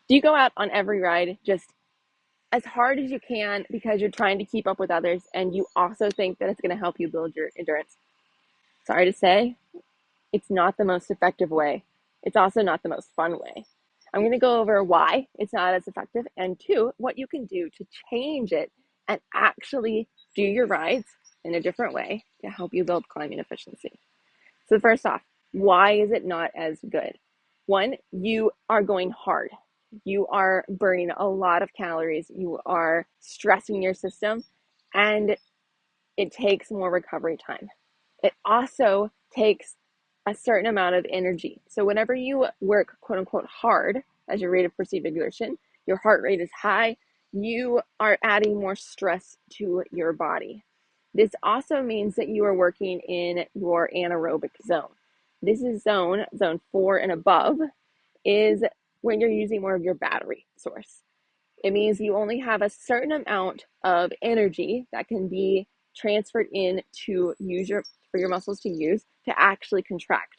Do you go out on every ride just as hard as you can because you're trying to keep up with others and you also think that it's going to help you build your endurance? Sorry to say, it's not the most effective way. It's also not the most fun way. I'm going to go over why it's not as effective, and two, what you can do to change it and actually do your rides in a different way to help you build climbing efficiency. So first off, why is it not as good? One, you are going hard. You are burning a lot of calories. You are stressing your system, and it takes more recovery time. It also takes a certain amount of energy. So whenever you work quote unquote hard as your rate of perceived exertion, your heart rate is high, you are adding more stress to your body. This also means that you are working in your anaerobic zone. This is zone 4 and above, is when you're using more of your battery source. It means you only have a certain amount of energy that can be transferred in to use for your muscles to use to actually contract.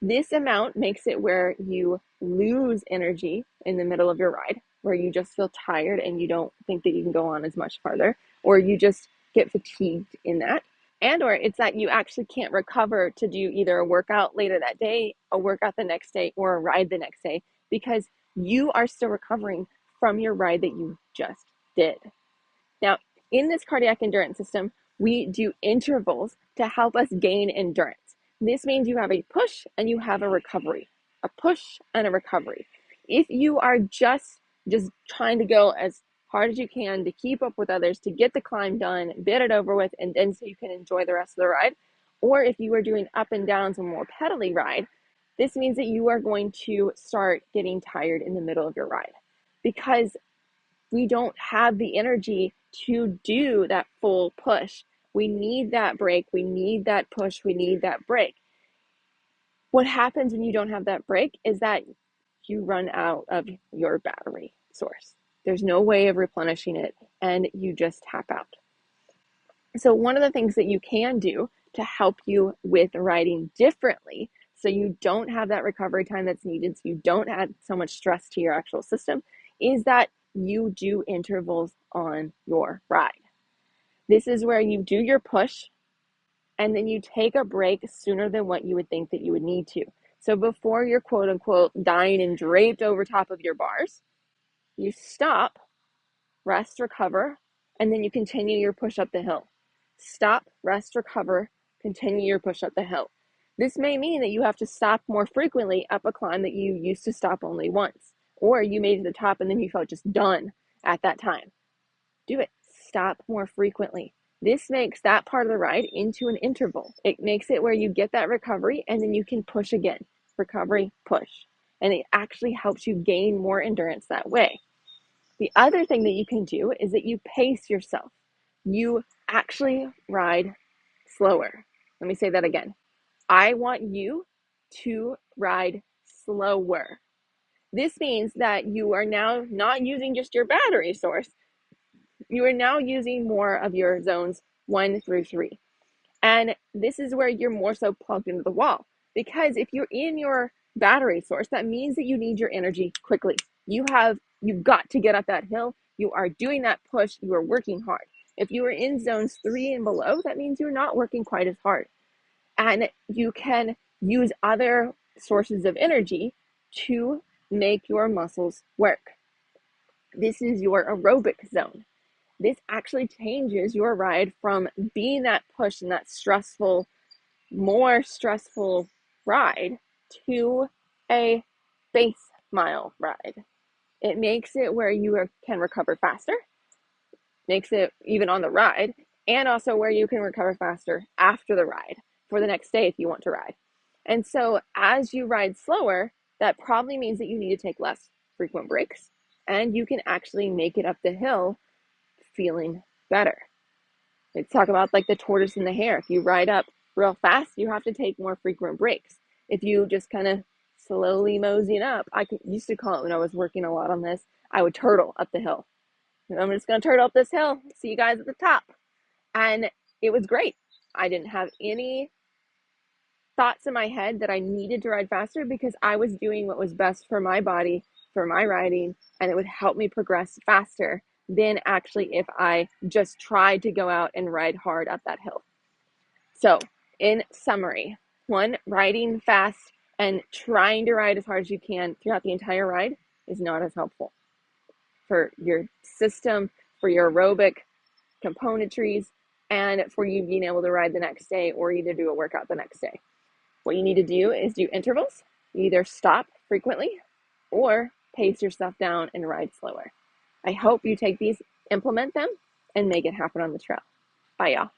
This amount makes it where you lose energy in the middle of your ride, where you just feel tired and you don't think that you can go on as much farther, or you just get fatigued in that. And or it's that you actually can't recover to do either a workout later that day, a workout the next day, or a ride the next day, because you are still recovering from your ride that you just did. Now, in this cardiac endurance system, we do intervals to help us gain endurance. This means you have a push and you have a recovery, a push and a recovery. If you are just trying to go as hard as you can to keep up with others, to get the climb done, get it over with, and then so you can enjoy the rest of the ride, or if you are doing up and downs, a more pedally ride, this means that you are going to start getting tired in the middle of your ride because we don't have the energy to do that full push. We need that break. We need that push. We need that break. What happens when you don't have that break is that you run out of your battery source. There's no way of replenishing it, and you just tap out. So one of the things that you can do to help you with riding differently, so you don't have that recovery time that's needed, so you don't add so much stress to your actual system, is that you do intervals on your ride. This is where you do your push and then you take a break sooner than what you would think that you would need to. So before you're quote unquote dying and draped over top of your bars, you stop, rest, recover, and then you continue your push up the hill. Stop, rest, recover, continue your push up the hill. This may mean that you have to stop more frequently up a climb that you used to stop only once, or you made it to the top and then you felt just done at that time. Do it. Stop more frequently. This makes that part of the ride into an interval. It makes it where you get that recovery and then you can push again. Recovery, push. And it actually helps you gain more endurance that way. The other thing that you can do is that you pace yourself. You actually ride slower. Let me say that again. I want you to ride slower. This means that you are now not using just your battery source. You are now using more of your zones 1 through 3. And this is where you're more so plugged into the wall. Because if you're in your battery source, that means that you need your energy quickly. You've got to get up that hill. You are doing that push. You are working hard. If you are in zones 3 and below, that means you're not working quite as hard. And you can use other sources of energy to make your muscles work. This is your aerobic zone. This actually changes your ride from being that push and that more stressful ride to a base mile ride. It makes it where you can recover faster, makes it even on the ride, and also where you can recover faster after the ride for the next day if you want to ride. And so as you ride slower, that probably means that you need to take less frequent breaks, and you can actually make it up the hill feeling better. Let's talk about like the tortoise and the hare. If you ride up real fast, you have to take more frequent breaks. If you just kind of slowly moseying up, used to call it when I was working a lot on this, I would turtle up the hill. I'm just going to turtle up this hill. See you guys at the top. And it was great. I didn't have any thoughts in my head that I needed to ride faster because I was doing what was best for my body for my riding, and it would help me progress faster than actually if I just tried to go out and ride hard up that hill. So, in summary, one, riding fast and trying to ride as hard as you can throughout the entire ride is not as helpful for your system, for your aerobic componentries, and for you being able to ride the next day or either do a workout the next day. What you need to do is do intervals. You either stop frequently or pace yourself down and ride slower. I hope you take these, implement them, and make it happen on the trail. Bye, y'all.